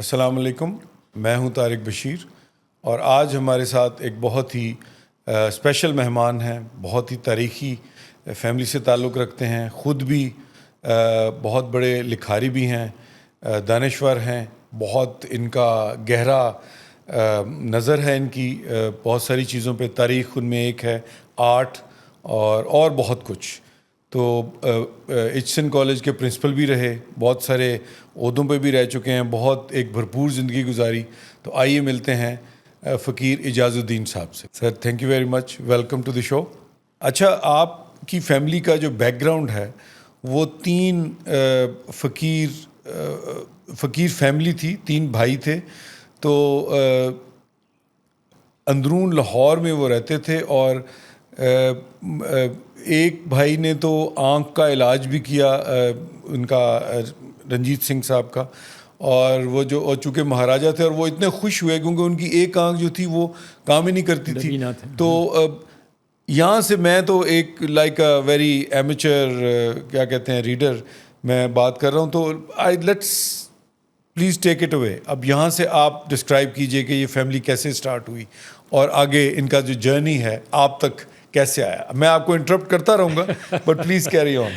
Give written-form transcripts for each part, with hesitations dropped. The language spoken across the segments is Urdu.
السلام علیکم، میں ہوں طارق بشیر اور آج ہمارے ساتھ ایک بہت ہی اسپیشل مہمان ہیں، بہت ہی تاریخی فیملی سے تعلق رکھتے ہیں، خود بھی بہت بڑے لکھاری بھی ہیں، دانشور ہیں، بہت ان کا گہرا نظر ہے، ان کی بہت ساری چیزوں پہ تاریخ ان میں ایک ہے، آرٹ اور بہت کچھ۔ تو ایچسن کالج کے پرنسپل بھی رہے، بہت سارے عہدوں پہ بھی رہ چکے ہیں، بہت ایک بھرپور زندگی گزاری۔ تو آئیے ملتے ہیں فقیر اعجاز الدین صاحب سے۔ Sir thank you very much, welcome to the show. اچھا، آپ کی فیملی کا جو بیک گراؤنڈ ہے وہ تین فقیر فیملی تھی، تین بھائی تھے، تو اندرون لاہور میں وہ رہتے تھے، اور ایک بھائی نے تو آنکھ کا علاج بھی کیا، ان کا رنجیت سنگھ صاحب کا، اور وہ جو چونکہ مہاراجہ تھے اور وہ اتنے خوش ہوئے کیونکہ ان کی ایک آنکھ جو تھی وہ کام ہی نہیں کرتی تھی۔ تو یہاں سے میں تو ایک لائک اے ویری ایمیچر کیا کہتے ہیں ریڈر میں بات کر رہا ہوں، تو let's please take it away. اب یہاں سے آپ ڈسکرائب کیجئے کہ یہ فیملی کیسے سٹارٹ ہوئی اور آگے ان کا جو جرنی ہے آپ تک کیسے آیا۔ میں آپ کو انٹرپٹ کرتا رہوں گا بٹ پلیز کیری آن۔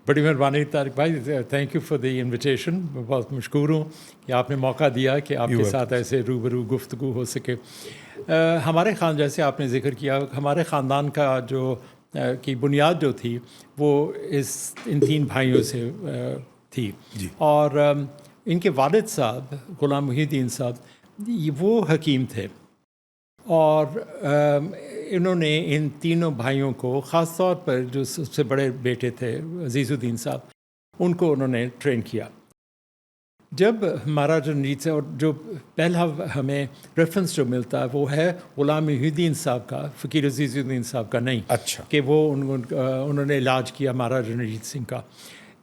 بڑی مہربانی طارق بھائی، thank you for the invitation. میں بہت مشکور ہوں کہ آپ نے موقع دیا کہ آپ کے ساتھ ایسے روبرو گفتگو ہو سکے۔ ہمارے جیسے آپ نے ذکر کیا، ہمارے خاندان کا جو کی بنیاد جو تھی وہ ان تین بھائیوں سے تھی جی۔ اور ان کے والد صاحب غلام محی الدین صاحب وہ حکیم تھے، اور انہوں نے ان تینوں بھائیوں کو، خاص طور پر جو سب سے بڑے بیٹے تھے عزیز الدین صاحب، ان کو انہوں نے ٹرین کیا۔ جب مہاراجہ رنجیت سے، اور جو پہلا ہمیں ریفرنس جو ملتا ہے وہ ہے غلام محی الدین صاحب کا، فقیر عزیز الدین صاحب کا نہیں، اچھا، کہ وہ انہوں نے علاج کیا مہاراجہ رنجیت سنگھ کا۔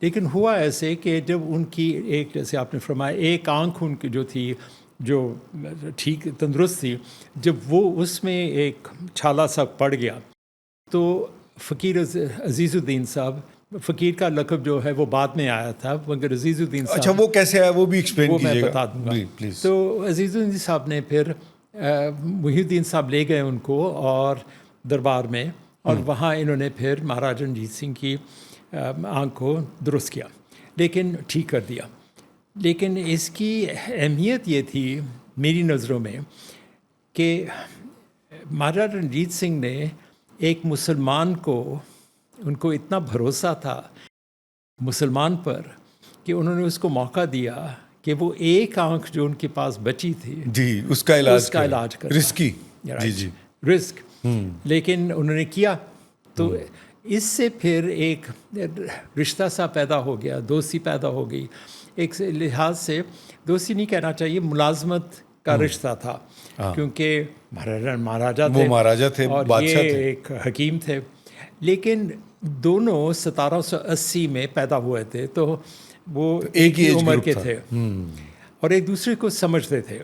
لیکن ہوا ایسے کہ جب ان کی ایک، جیسے آپ نے فرمایا، ایک آنکھ ان کی جو تھی، جو ٹھیک تندرست تھی، جب وہ اس میں ایک چھالا سا پڑ گیا تو فقیر عزیز الدین صاحب، فقیر کا لقب جو ہے وہ بعد میں آیا تھا، مگر عزیز الدین صاحب، اچھا وہ کیسے آیا وہ بھی ایکسپلین کیجیے گا۔ میں بتا دوں گا پلیز۔ تو عزیز الدین صاحب نے پھر محی الدین صاحب لے گئے ان کو اور دربار میں، اور وہاں انہوں نے پھر مہاراجہ رنجیت سنگھ کی آنکھ کو درست کیا، لیکن ٹھیک کر دیا۔ لیکن اس کی اہمیت یہ تھی میری نظروں میں کہ مہاراجہ رنجیت سنگھ نے ایک مسلمان کو، ان کو اتنا بھروسہ تھا مسلمان پر کہ انہوں نے اس کو موقع دیا کہ وہ ایک آنکھ جو ان کے پاس بچی تھی جی اس کا علاج کرنا، رسکی، جی رسک، لیکن انہوں نے کیا۔ تو اس سے پھر ایک رشتہ سا پیدا ہو گیا، دوستی پیدا ہو گئی۔ ایک لحاظ سے دوستی نہیں کہنا چاہیے، ملازمت کا رشتہ تھا، کیونکہ مہاراجہ تھے اور یہ ایک حکیم تھے، لیکن دونوں 1780 میں پیدا ہوئے تھے، تو وہ ایک ہی عمر کے تھے اور ایک دوسرے کو سمجھتے تھے،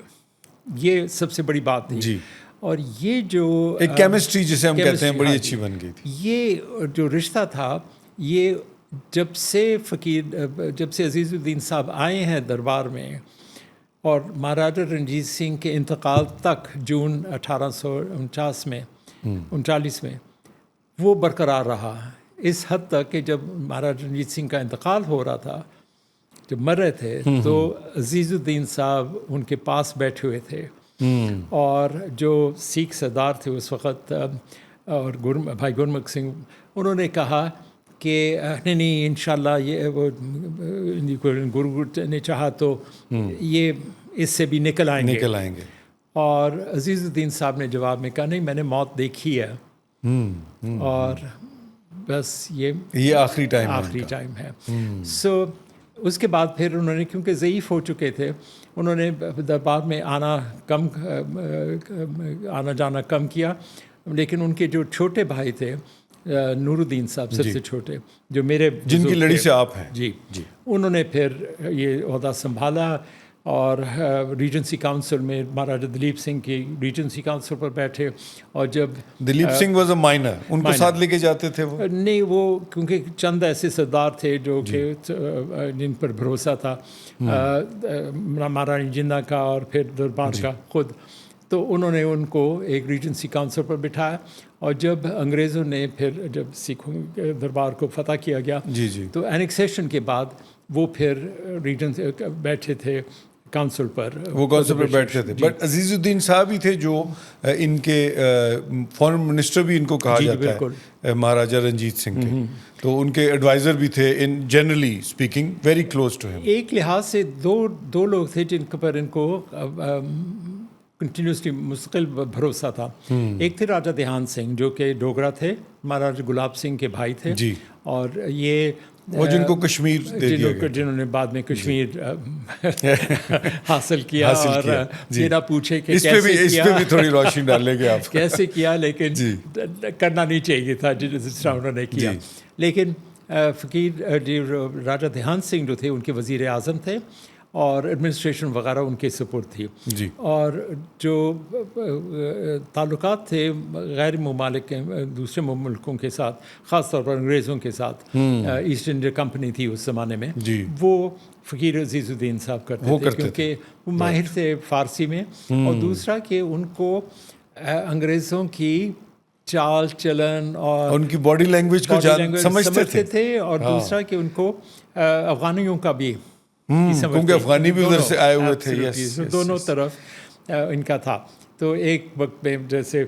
یہ سب سے بڑی بات تھی۔ جی، اور یہ جو ایک کیمسٹری جسے ہم کہتے ہیں بڑی اچھی بن گئی تھی۔ یہ جو رشتہ تھا، یہ جب سے عزیز الدین صاحب آئے ہیں دربار میں اور مہاراجہ رنجیت سنگھ کے انتقال تک جون 1849 میں وہ برقرار رہا، اس حد تک کہ جب مہاراجہ رنجیت سنگھ کا انتقال ہو رہا تھا، جب مر رہے تھے، تو عزیز الدین صاحب ان کے پاس بیٹھے ہوئے تھے، اور جو سکھ سردار تھے اس وقت، اور بھائی گرمکھ سنگھ، انہوں نے کہا کہ نہیں انشاءاللہ یہ وہ گرو نے چاہا تو یہ اس سے بھی نکل آئیں گے۔ اور عزیز الدین صاحب نے جواب میں کہا نہیں، میں نے موت دیکھی ہے، اور بس یہ آخری ٹائم ہے۔ سو اس کے بعد پھر انہوں نے، کیونکہ ضعیف ہو چکے تھے، انہوں نے دربار میں آنا جانا کم کیا، لیکن ان کے جو چھوٹے بھائی تھے، نور الدین صاحب سب سے چھوٹے، جو میرے جن کی لڑی سے آپ ہیں، جی، انہوں نے پھر یہ عہدہ سنبھالا، اور ریجنسی کاؤنسل میں مہاراجا دلیپ سنگھ کی ریجنسی کاؤنسل پر بیٹھے. اور جب Dilip Singh was a minor, ان کو ساتھ لے کے جاتے تھے وہ؟ نہیں, وہ کیونکہ چند ایسے سردار تھے جو کہ جن پر بھروسہ تھا, مہارانی جندہ کا اور پھر دربار کا خود, تو انہوں نے ان کو ایک ریجنسی کاؤنسل پر بٹھایا. اور جب انگریزوں نے پھر جب سکھوں کے دربار کو فتح کیا گیا تو اینیکسیشن کے بعد وہ پھر ریجنس بیٹھے تھے کاؤنسل پر, وہ کاؤنسل پر بیٹھتے تھے. بٹ عزیز الدین صاحب ہی تھے جو ان کے فارن منسٹر بھی ان کو کہا جاتا ہے, مہاراجا رنجیت سنگھ کے, تو ان کے ایڈوائزر بھی تھے ان generally speaking, very close to ہم. ایک لحاظ سے دو لوگ تھے جن پر ان کو کنٹینیوسلی مستقل بھروسہ تھا. ایک تھے راجا دھیان سنگھ جو کہ ڈوگرا تھے, مہاراجا گلاب سنگھ کے بھائی تھے, اور یہ وہ جن کو کشمیر دے دیا گیا, جنہوں نے بعد میں کشمیر حاصل کیا. اور یہ نہ پوچھے کہ اس پہ بھی تھوڑی روشنی ڈالیں گے آپ, کیسے کیا, لیکن کرنا نہیں چاہیے تھا جس طرح انہوں نے کیا. لیکن فقیر جی راجا دھیان سنگھ جو تھے ان کے وزیر اعظم تھے اور ایڈمنسٹریشن وغیرہ ان کے سپورٹ تھی. اور جو تعلقات تھے غیر ممالک کے دوسرے ملکوں کے ساتھ, خاص طور پر انگریزوں کے ساتھ, ایسٹ انڈیا کمپنی تھی اس زمانے میں, وہ فقیر عزیز الدین صاحب کرتے تھے کیونکہ وہ ماہر تھے فارسی میں, اور دوسرا کہ ان کو انگریزوں کی چال چلن اور ان کی باڈی لینگویج کو سمجھتے تھے, اور دوسرا کہ ان کو افغانیوں کا بھی, کیونکہ افغانی بھی ادھر سے آئے ہوئے تھے, دونوں طرف ان کا تھا. تو ایک وقت میں جیسے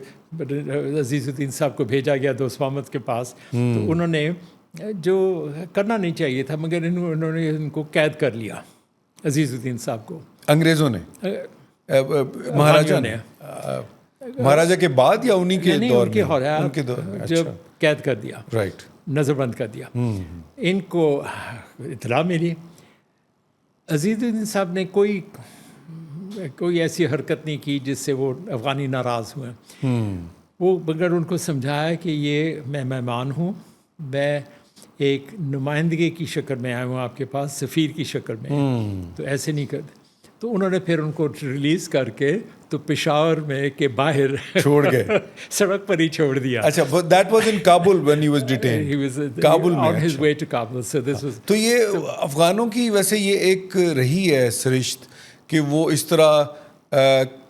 عزیز الدین صاحب کو بھیجا گیا دوست محمد کے پاس, تو انہوں نے جو کرنا نہیں چاہیے تھا مگر انہوں نے ان کو قید کر لیا, عزیز الدین صاحب کو, انگریزوں نے, مہاراجا کے بعد یا انہی کے دور میں جب قید کر دیا, رائٹ, نظر بند کر دیا. ان کو اطلاع ملی, عزیز الدین صاحب نے کوئی ایسی حرکت نہیں کی جس سے وہ افغانی ناراض ہوئے. وہ مگر ان کو سمجھایا کہ یہ میں مہمان ہوں, میں ایک نمائندگی کی شکل میں آیا ہوں آپ کے پاس, سفیر کی شکل میں, تو ایسے نہیں کرتے. تو انہوں نے پھر ان کو ریلیز کر کے تو پشاور میں کے باہر چھوڑ گئے, سڑک پر ہی چھوڑ دیا. اچھا, that was in Kabul when he was detained, he was Kabul میں, on his way to Kabul. So this was, تو یہ افغانوں کی ویسے یہ ایک رہی ہے سرشت کہ وہ اس طرح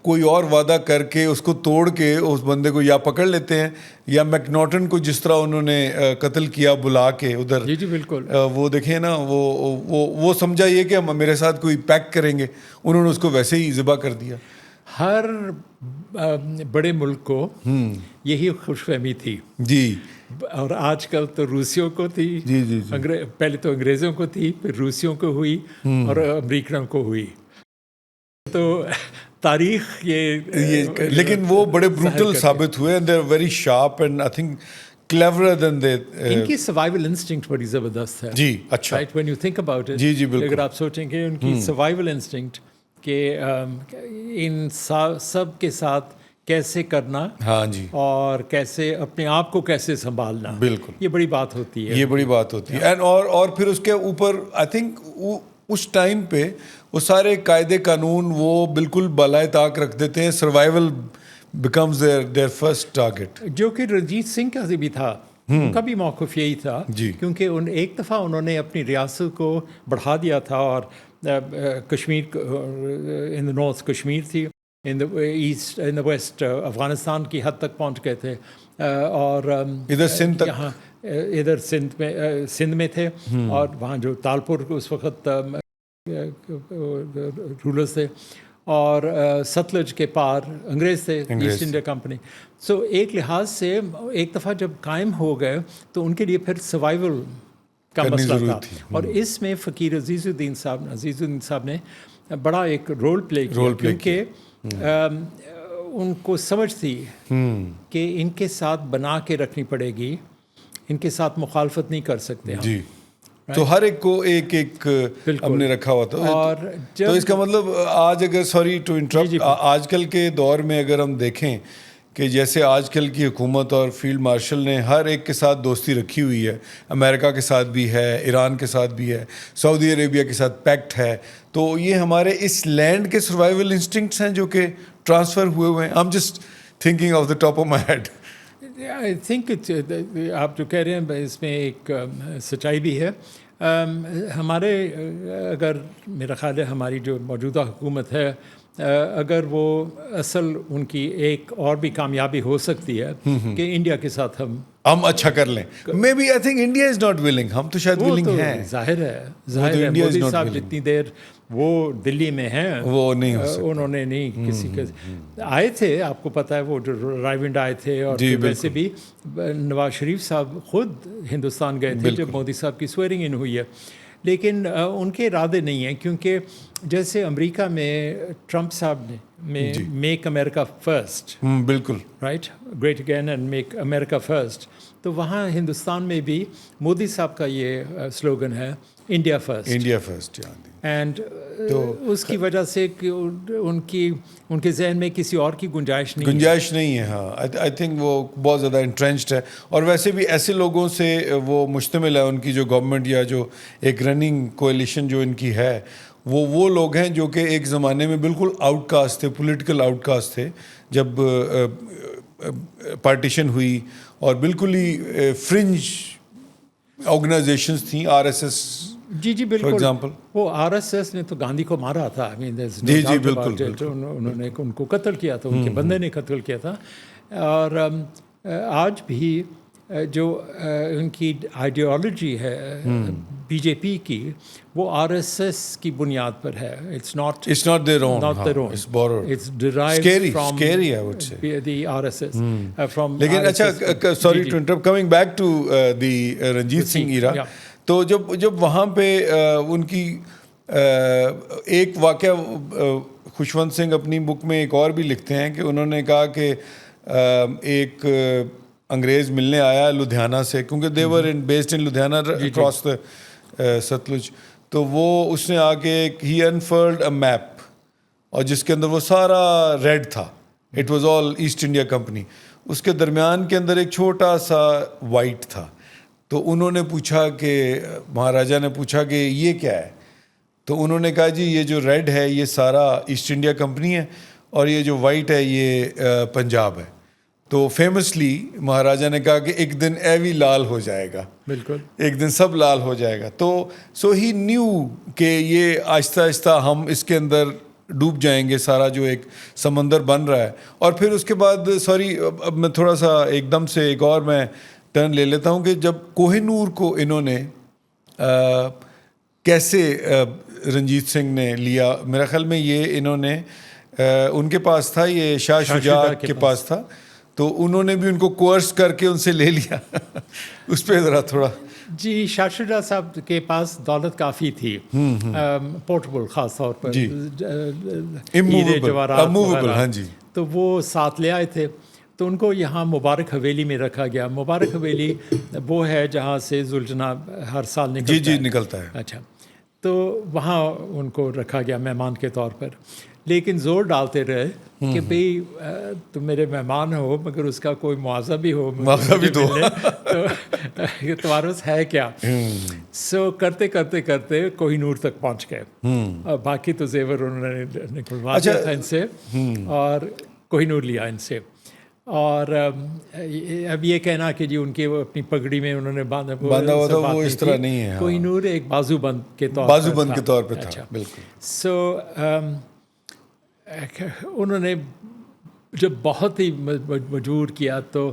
کوئی اور وعدہ کر کے اس کو توڑ کے اس بندے کو یا پکڑ لیتے ہیں, یا میکناٹن کو جس طرح انہوں نے قتل کیا بلا کے ادھر, جی بالکل, وہ دیکھیں نا, وہ سمجھا یہ کہ ہم میرے ساتھ کوئی پیک کریں گے, انہوں نے اس کو ویسے ہی ذبح کر دیا. ہر بڑے ملک کو یہی خوش فہمی تھی. جی, اور آج کل تو روسیوں کو تھی, پہلے تو انگریزوں کو تھی, پھر روسیوں کو ہوئی, اور امریکنوں کو ہوئی. تو تاریخ یہ لیکن وہ بڑے بروٹل ثابت ہوئے, and they're very sharp and I think cleverer than they. ان کی سروائیول انسٹنکٹ بڑی زبردست ہے. جی, اچھا, right, when you think about it. جی بالکل. اگر آپ سوچیں کہ ان کی سروائیول انسٹنکٹ کہ ان سب کے ساتھ کیسے کرنا, ہاں جی, اور کیسے اپنے آپ کو کیسے سنبھالنا, بالکل, یہ بڑی بات ہوتی ہے, یہ بڑی بات ہوتی ہے. اور پھر اس کے اوپر آئی تھنک اس ٹائم پہ وہ سارے قاعدے قانون وہ بالکل بالائے طاق رکھ دیتے ہیں, survival becomes their first target. جو کہ رنجیت سنگھ کا بھی تھا, ان کا بھی موقف یہی تھا, کیونکہ ایک دفعہ انہوں نے اپنی ریاست کو بڑھا دیا تھا, اور کشمیر ان دا نارتھ کشمیر تھی, ان دا ایسٹ ان دا ویسٹ افغانستان کی حد تک پہنچ گئے تھے, اور ادھر سندھ تک, یہاں ادھر سندھ میں تھے, اور وہاں جو تالپور اس وقت رولرز تھے, اور ستلج کے پار انگریز تھے, ایسٹ انڈیا کمپنی. سو ایک لحاظ سے ایک دفعہ جب قائم ہو گئے تو ان کے لیے پھر سروائیول کا مسئلہ تھا, اور اس میں فقیر عزیز الدین صاحب نے بڑا ایک رول پلے کیا, کیونکہ ان کو سمجھ تھی کہ ان کے ساتھ بنا کے رکھنی پڑے گی, ان کے ساتھ مخالفت نہیں کر سکتے ہم. جی, تو ہر ایک کو ایک ہم نے رکھا ہوا تھا. اور تو اس کا مطلب آج اگر, سوری ٹو انٹرپٹ, آج کل کے دور میں اگر ہم دیکھیں کہ جیسے آج کل کی حکومت اور فیلڈ مارشل نے ہر ایک کے ساتھ دوستی رکھی ہوئی ہے, امریکہ کے ساتھ بھی ہے, ایران کے ساتھ بھی ہے, سعودی عربیہ کے ساتھ پیکٹ ہے, تو یہ ہمارے اس لینڈ کے سروائیول انسٹنکٹس ہیں جو کہ ٹرانسفر ہوئے ہیں. I'm just thinking off the top of my head. I think آپ جو کہہ رہے ہیں اس میں ایک سچائی بھی ہے. ہمارے اگر میرا خیال ہے ہماری جو موجودہ حکومت ہے, اگر وہ اصل ان کی ایک اور بھی کامیابی ہو سکتی ہے کہ انڈیا کے ساتھ ہم اچھا کر لیں. Maybe I think India is not willing, ہم تو شاید ولنگ ہیں. ظاہر ہے مودی صاحب جتنی دیر وہ دلی میں ہیں وہ نہیں ہو سکتا. انہوں نے نہیں کسی کے آئے تھے, آپ کو پتہ ہے وہ جو رائیونڈ آئے تھے, اور ویسے بھی نواز شریف صاحب خود ہندوستان گئے تھے جب مودی صاحب کی سویرنگ ان ہوئی ہے, لیکن ان کے ارادے نہیں ہیں. کیونکہ جیسے امریکہ میں ٹرمپ صاحب نے میک امریکہ فرسٹ, بالکل right, great again and make America first, تو وہاں ہندوستان میں بھی مودی صاحب کا یہ سلوگن ہے India first, India first. And اس کی وجہ سے ان کے ذہن میں کسی اور کی گنجائش نہیں ہے. ہاں, آئی تھنک وہ بہت زیادہ انٹرینچڈ ہے, اور ویسے بھی ایسے لوگوں سے وہ مشتمل ہے. ان کی جو گورنمنٹ یا جو ایک رننگ کولیشن جو ان کی ہے, وہ لوگ ہیں جو کہ ایک زمانے میں بالکل آؤٹ کاسٹ تھے, پولیٹیکل آؤٹ کاسٹ تھے جب پارٹیشن ہوئی, اور بالکل ہی فرنج آرگنائزیشنز تھیں, RSS. جی بالکل. ایگزامپل وہ RSS نے تو گاندھی کو مارا تھا. جی بالکل. انہوں نے ان کو قتل کیا تھا, ان کے بندے نے قتل کیا تھا. اور آج بھی جو ان کی آئیڈیالوجی ہے BJP کی, وہ RSS کی بنیاد پر ہے. It's not their own. It's borrowed. It's derived from scary, I would say. The RSS. From لیکن اچھا, sorry to interrupt, coming back to the Ranjit Singh ایرا, تو جب وہاں پہ ان کی ایک واقعہ خوشونت سنگھ اپنی بک میں ایک اور بھی لکھتے ہیں کہ انہوں نے کہا کہ ایک انگریز ملنے آیا لدھیانہ سے, کیونکہ they were based in Ludhiana across the Sutlej, تو وہ اس نے آ کے he unfurled a map, اور جس کے اندر وہ سارا ریڈ تھا, it was all east India company, اس کے درمیان کے اندر ایک چھوٹا سا وائٹ تھا. تو انہوں نے پوچھا کہ مہاراجا نے پوچھا کہ یہ کیا ہے, تو انہوں نے کہا جی یہ جو ریڈ ہے یہ سارا ایسٹ انڈیا کمپنی ہے, اور یہ جو وائٹ ہے یہ پنجاب ہے. تو فیمسلی مہاراجا نے کہا کہ ایک دن ایوی لال ہو جائے گا, بالکل ایک دن سب لال ہو جائے گا. تو سو ہی نیو کہ یہ آہستہ آہستہ ہم اس کے اندر ڈوب جائیں گے, سارا جو ایک سمندر بن رہا ہے. اور پھر اس کے بعد سوری اب میں تھوڑا سا ایک دم سے ایک اور میں ٹرن لے لیتا ہوں کہ جب کوہ نور کو انہوں نے کیسے رنجیت سنگھ نے لیا, میرا خیال میں یہ انہوں نے ان کے پاس تھا, یہ شاہ شجاع کے پاس تھا, تو انہوں نے بھی ان کو کورس کر کے ان سے لے لیا. اس پہ ذرا تھوڑا. جی, شاہ شجاع صاحب کے پاس دولت کافی تھی, پورٹیبل خاص طور پر, اموویبل, ہاں جی, تو وہ ساتھ لے آئے تھے. تو ان کو یہاں مبارک حویلی میں رکھا گیا. مبارک حویلی وہ ہے جہاں سے ذوالجناب ہر سال نکلتا ہے. جی نکلتا ہے. اچھا, تو وہاں ان کو رکھا گیا مہمان کے طور پر, لیکن زور ڈالتے رہے کہ بھئی تم میرے مہمان ہو مگر اس کا کوئی معاوضہ بھی ہو, معاوضہ بھی دو, تو تمہارے پاس ہے کیا. سو کرتے کرتے کرتے کوہ نور تک پہنچ گئے, اور باقی تو زیور انہوں نے نکلوا دیا تھا ان سے, اور کوہ نور لیا ان سے. اور اب یہ کہنا کہ جی ان کے اپنی پگڑی میں انہوں نے باندھا ہوا تھا, وہ اس طرح نہیں ہے. کوہ نور ایک بازو بند کے طور پہ تھا. بالکل. سو انہوں نے جب بہت ہی مجبور کیا تو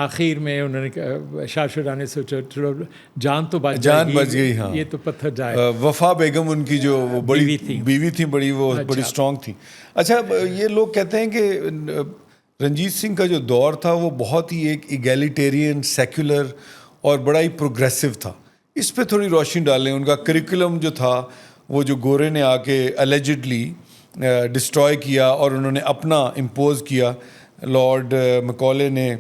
آخر میں انہوں نے شاہ شجاع نے سوچا چلو جان تو بچ گئی. ہاں, یہ تو پتھر جائے. وفا بیگم ان کی جو وہ بڑی بیوی تھی, بڑی وہ بڑی اسٹرانگ تھی. اچھا, یہ لوگ کہتے ہیں کہ رنجیت سنگھ کا جو دور تھا وہ بہت ہی ایک ایگیلیٹیرین, سیکولر اور بڑا ہی پروگریسو تھا. اس پہ تھوڑی روشنی ڈالیں. ان کا کریکولم جو تھا وہ جو گورے نے آ کے الیجڈلی ڈسٹروائے کیا اور انہوں نے اپنا امپوز کیا, لارڈ مکولے نے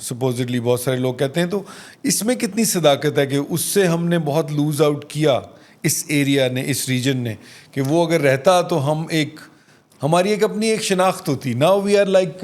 سپوزڈلی, بہت سارے لوگ کہتے ہیں. تو اس میں کتنی صداقت ہے کہ اس سے ہم نے بہت لوز آؤٹ کیا اس ایریا نے, اس ریجن نے, کہ وہ اگر رہتا تو ہم ہماری ایک اپنی ایک شناخت ہوتی. Now we are like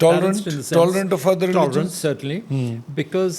Tolerant of other religions? certainly, because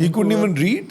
He couldn't even read?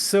So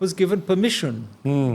was given permission.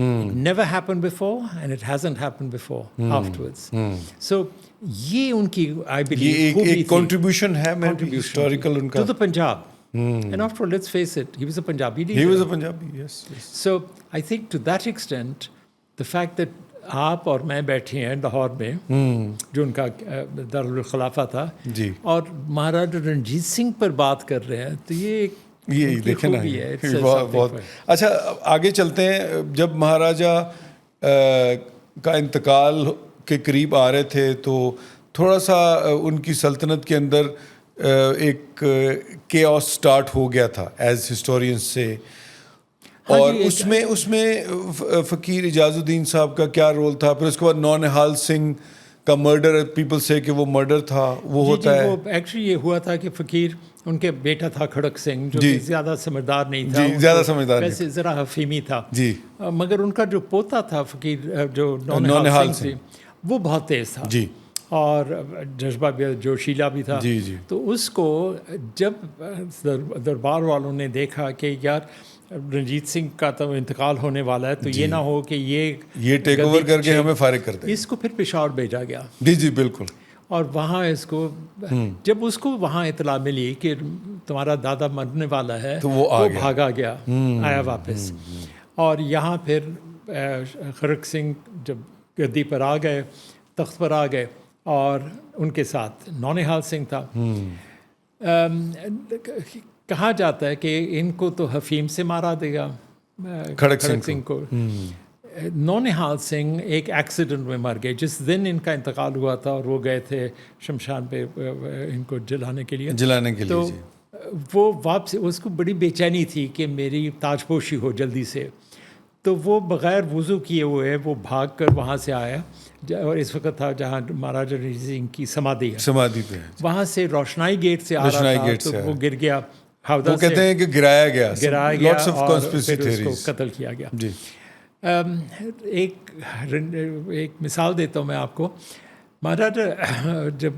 It never happened before and it hasn't happened before afterwards. So یہ ان کی I believe خوبی ایک contribution ہے میں historical ان کا to the Punjab. And after all, let's face it, he was a Punjabi leader. He was a Punjabi, yes. So I think to that extent, the fact that آپ اور میں بیٹھے ہیں لاہور میں جو ان کا دارالخلافہ تھا اور مہاراجا رنجیت سنگھ پر بات کر رہے ہیں تو یہ دیکھیں نا بہت اچھا. آگے چلتے ہیں. جب مہاراجا کا انتقال کے قریب آ رہے تھے تو تھوڑا سا ان کی سلطنت کے اندر ایک کیوس سٹارٹ ہو گیا تھا ایز ہسٹورینز سے, اور اس میں فقیر اعجاز الدین صاحب کا کیا رول تھا؟ پھر اس کے بعد نونہال سنگھ کا مرڈر, پیپل سے کہ وہ مرڈر تھا, وہ ہوتا ہے. ایکچولی یہ ہوا تھا کہ فقیر ان کے بیٹا تھا کھڑک سنگھ جو زیادہ سمجھدار نہیں تھا, زیادہ سمجھدار ویسے ذرا حفیمی تھا جی, مگر ان کا جو پوتا تھا فقیر جو نونہال سنگھ وہ بہت تیز تھا جی, اور جذبہ بھی جوشیلا بھی تھا. جی جی. تو اس کو جب دربار والوں نے دیکھا کہ یار رنجیت سنگھ کا تو انتقال ہونے والا ہے تو یہ نہ ہو کہ یہ ٹیک اوور کر کے ہمیں فارغ کر دیں, اس کو پھر پشاور بھیجا گیا. جی جی بالکل. اور وہاں اس کو جب اس کو وہاں اطلاع ملی کہ تمہارا دادا مرنے والا ہے تو وہ بھاگا گیا, آیا واپس. اور یہاں پھر کھڑک سنگھ جب گدی پر آ گئے, تخت پر آ گئے, اور ان کے ساتھ نونہال سنگھ تھا. کہا جاتا ہے کہ ان کو تو حفیم سے مارا دے گا کھڑک سنگھ کو. نونہال سنگھ ایک ایکسیڈنٹ میں مر گئے جس دن ان کا انتقال ہوا تھا, اور وہ گئے تھے شمشان پہ ان کو جلانے کے لیے. تو وہ واپس اس کو بڑی بے چینی تھی کہ میری تاج پوشی ہو جلدی سے, تو وہ بغیر وضو کیے ہوئے وہ بھاگ کر وہاں سے آیا, اور اس وقت تھا جہاں مہاراجا رنجیت سنگھ کی سمادھی ہے, وہاں سے روشنائی گیٹ سے آ رہا تھا تو وہ گر گیا. وہ کہتے ہیں کہ گرایا گیا اور پھر اس کو قتل کیا گیا. ایک مثال دیتا ہوں میں آپ کو. مہاراجا جب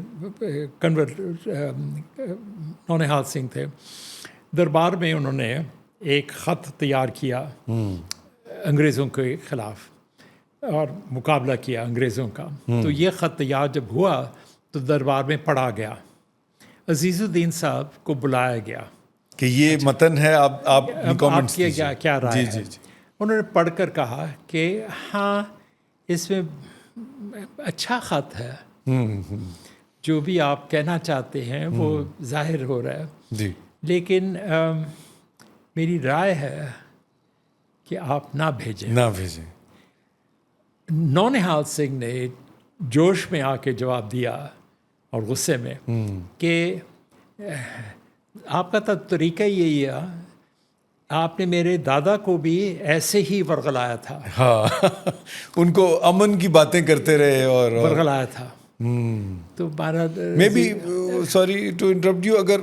نونہال سنگھ تھے دربار میں, انہوں نے ایک خط تیار کیا انگریزوں کے خلاف اور مقابلہ کیا انگریزوں کا. تو یہ خط تیار جب ہوا تو دربار میں پڑھا گیا, عزیز الدین صاحب کو بلایا گیا کہ یہ متن ہے, آپ کیا رائے ہے. انہوں نے پڑھ کر کہا کہ ہاں اس میں اچھا خط ہے, جو بھی آپ کہنا چاہتے ہیں وہ ظاہر ہو رہا ہے, لیکن میری رائے ہے کہ آپ نہ بھیجیں. نونہال سنگھ نے جوش میں آ کے جواب دیا اور غصے میں کہ آپ کا تو طریقہ یہی ہے, آپ نے میرے دادا کو بھی ایسے ہی ورغلایا تھا. ہاں, ان کو امن کی باتیں کرتے رہے اور ورغلایا تھا. تو میں بھی سوری ٹو انٹرپٹ یو, اگر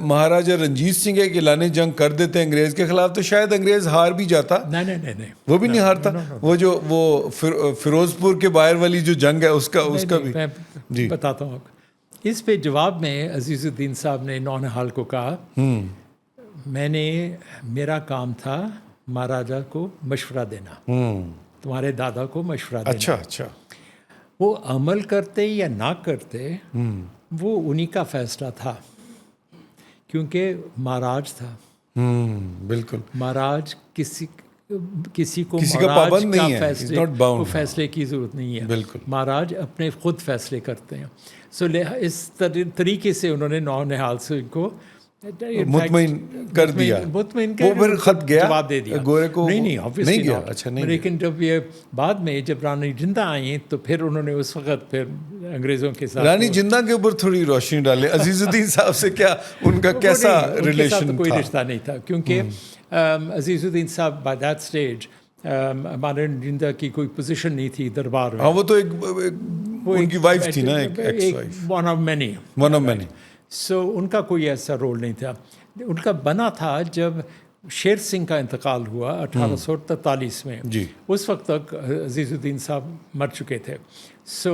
مہاراجا رنجیت سنگھ ایک اعلان جنگ کر دیتے انگریز کے خلاف تو شاید انگریز ہار بھی جاتا. نہیں, وہ بھی نہیں ہارتا. وہ فیروز پور کے باہر والی جو جنگ ہے اس کا بھی جی بتاتا ہوں. اس پہ جواب میں عزیز الدین صاحب نے نونہال کو کہا میرا کام تھا مہاراجا کو مشورہ دینا, تمہارے دادا کو مشورہ دینا. اچھا. وہ عمل کرتے یا نہ کرتے وہ انہی کا فیصلہ تھا, کیونکہ مہاراج تھا. بالکل. مہاراج کسی کو پابند نہیں ہے, فیصلے کی ضرورت نہیں ہے. بالکل. مہاراج اپنے خود فیصلے کرتے ہیں. سو اس طریقے سے انہوں نے نونہال سنگھ کو مطمئن کر دیا. وہ پھر خط گیا جواب دے دیا. گورے کو نہیں گیا. اچھا نہیں. لیکن جب یہ بعد میں جب رانی جندہ آئیں تو پھر انہوں نے اس وقت پھر انگریزوں کے ساتھ رانی جندہ کے اوپر تھوڑی روشنی ڈالے. عزیز الدین صاحب سے کیا ان کا کیسا ریلیشن تھا؟ کوئی رشتہ نہیں تھا, کیونکہ عزیز الدین صاحب بائی دیٹ اسٹیج ہمارے جندہ کی کوئی پوزیشن نہیں تھی دربار میں. ہاں, وہ تو ایک ان کی وائف تھی نا, ایک ون آف مینی. سو ان کا کوئی ایسا رول نہیں تھا. ان کا بنا تھا جب شیر سنگھ کا انتقال ہوا 1843 میں. اس وقت تک عزیز الدین صاحب مر چکے تھے. سو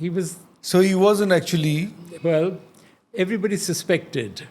he wasn't actually well, everybody suspected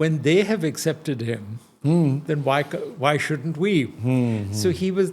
when they have accepted him, then why shouldn't we? So he was,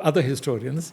other historians,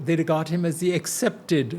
they regard him as the accepted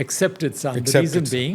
Accepted son. The Accepted reason son. being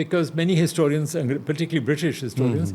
because many historians, particularly British historians,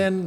then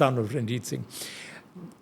son of Ranjit Singh.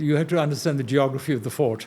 you have to understand the geography of the fort.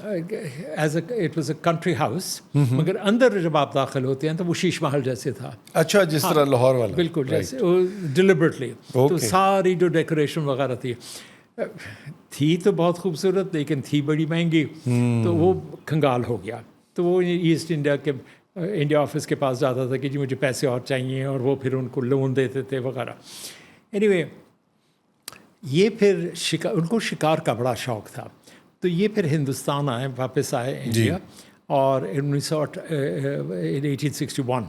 As a it was a country house, مگر اندر جب آپ داخل ہوتے ہیں تو وہ شیش محل جیسے تھا. اچھا، جس طرح لاہور والا. بالکل جیسے ڈیلیبریٹلی. تو ساری جو ڈیکوریشن وغیرہ تھی تو بہت خوبصورت، لیکن تھی بڑی مہنگی، تو وہ کنگال ہو گیا. تو وہ ایسٹ انڈیا آفس کے پاس جاتا تھا کہ جی مجھے پیسے اور چاہیے، اور وہ پھر ان کو لون دیتے تھے وغیرہ. اینی وے یہ پھر ان کو شکار کا بڑا شوق تھا، تو یہ پھر ہندوستان آئے، واپس آئے انڈیا، اور 1861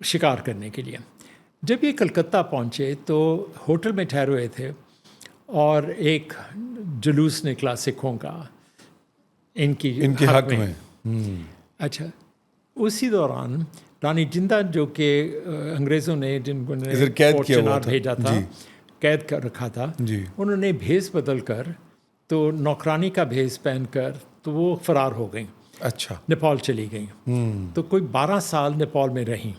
شکار کرنے کے لیے. جب یہ کلکتہ پہنچے تو ہوٹل میں ٹھہرے ہوئے تھے، اور ایک جلوس نکلا سکھوں کا ان کی حق میں. اچھا، اسی دوران رانی جندہ جو کہ انگریزوں نے جن کو چنار بھیجا تھا، قید کر رکھا تھا، انہوں نے بھیس بدل کر، تو نوکرانی کا بھیس پہن کر تو وہ فرار ہو گئیں. اچھا. نیپال چلی گئیں. تو کوئی 12 سال نیپال میں رہیں،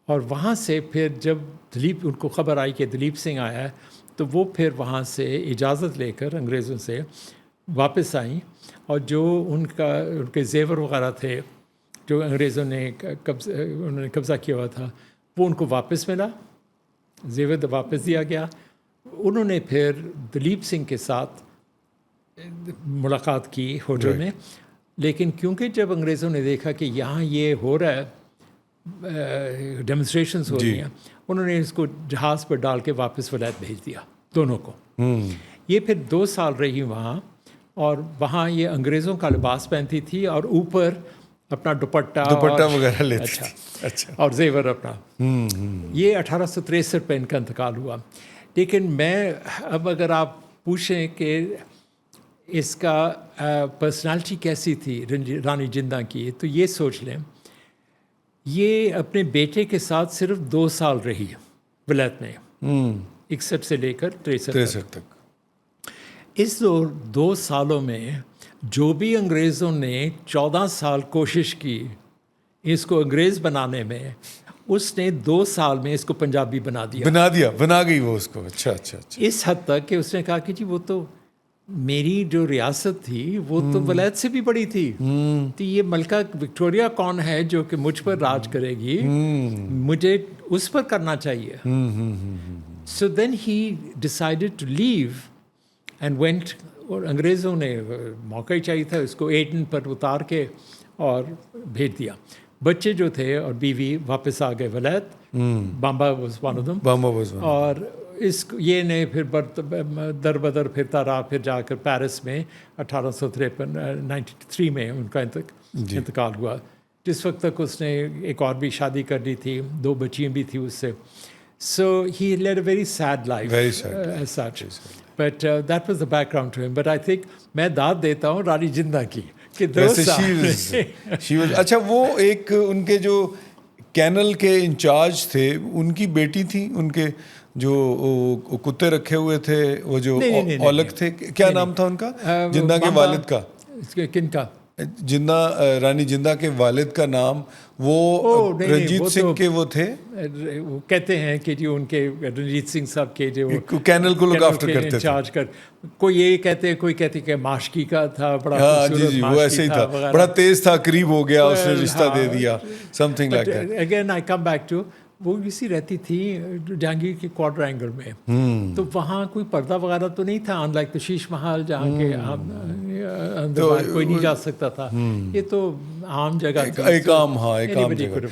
اور وہاں سے پھر جب ان کو خبر آئی کہ دلیپ سنگھ آیا ہے، تو وہ پھر وہاں سے اجازت لے کر انگریزوں سے واپس آئیں، اور جو ان کے زیور وغیرہ تھے جو انگریزوں نے انہوں نے قبضہ کیا ہوا تھا، وہ ان کو واپس ملا، زیور واپس دیا گیا. انہوں نے پھر دلیپ سنگھ کے ساتھ ملاقات کی ہوٹل میں، لیکن کیونکہ جب انگریزوں نے دیکھا کہ یہاں یہ ہو رہا ہے، ڈیمونسٹریشنز ہو رہی ہیں، انہوں نے اس کو جہاز پر ڈال کے واپس ولایت بھیج دیا دونوں کو. یہ پھر 2 سال رہی وہاں، اور وہاں یہ انگریزوں کا لباس پہنتی تھی، اور اوپر اپنا دوپٹہ وغیرہ لیتی تھی. اچھا. اور زیور اپنا. یہ 1863 پہ ان کا انتقال ہوا. لیکن میں اب اگر آپ پوچھیں کہ اس کا پرسنالٹی کیسی تھی رانی جندہ کی، تو یہ سوچ لیں یہ اپنے بیٹے کے ساتھ صرف 2 سال رہی ولایت میں، 61 سے لے کر 63 تک. اس 2 سالوں میں جو بھی انگریزوں نے 14 سال کوشش کی اس کو انگریز بنانے میں، اس نے 2 سال میں اس کو پنجابی بنا گئی وہ اس کو. اچھا. اس حد تک کہ اس نے کہا کہ جی وہ تو میری جو ریاست تھی وہ تو ولایت سے بھی بڑی تھی، تو یہ ملکہ وکٹوریا کون ہے جو کہ مجھ پر راج کرے گی، مجھے اس پر کرنا چاہیے. So then he decided to leave and went. اور انگریزوں نے موقع ہی چاہیے تھا، اس کو ایڈن پر اتار کے اور بھیج دیا. بچے جو تھے اور بیوی واپس آ گئے ولایت. بامبا واز ون آف دم. اور یہ نے پھر در بدر پھرتا رہا، پھر جا کر پیرس میں 1893 میں ان کا انتقال ہوا، جس وقت تک اس نے ایک اور بھی شادی کر لی تھی، 2 بچیاں بھی تھیں اس سے. So he led a very sad life, as such. But that was the background to him. But I think میں داد دیتا ہوں رانی جندہ کی کہ 2 سال. اچھا، وہ ایک ان کے جو کینل کے انچارج تھے، ان کی بیٹی تھی، ان کے جو کتے رکھے ہوئے تھے، وہ جو اولک تھے، کیا نام تھا ان کا؟ جندہ کے والد کا. کن کا؟ رانی جندہ کے والد کا نام وہ رنجیت سنگھ کے وہ تھے. وہ کہتے ہیں کہ جی ان کے رنجیت سنگھ صاحب کے جو کینل کو لوک آفٹر کرتے تھے. کوئی یہ کہتے ہیں، کوئی کہتے کہ ماشکی کا تھا، بڑا جی وہ ایسے ہی تھا، بڑا تیز تھا، قریب ہو گیا، اس نے رشتہ دے دیا، something like that. Again I come back to وہ اسی رہتی تھی جہانگیر کے کوارٹر اینگل میں، تو وہاں کوئی پردہ وغیرہ تو نہیں تھا، ان لائک تو شیش محل جہاں کے اندر کوئی نہیں جا سکتا تھا. یہ تو عام جگہ تھی، ایک عام جگہ.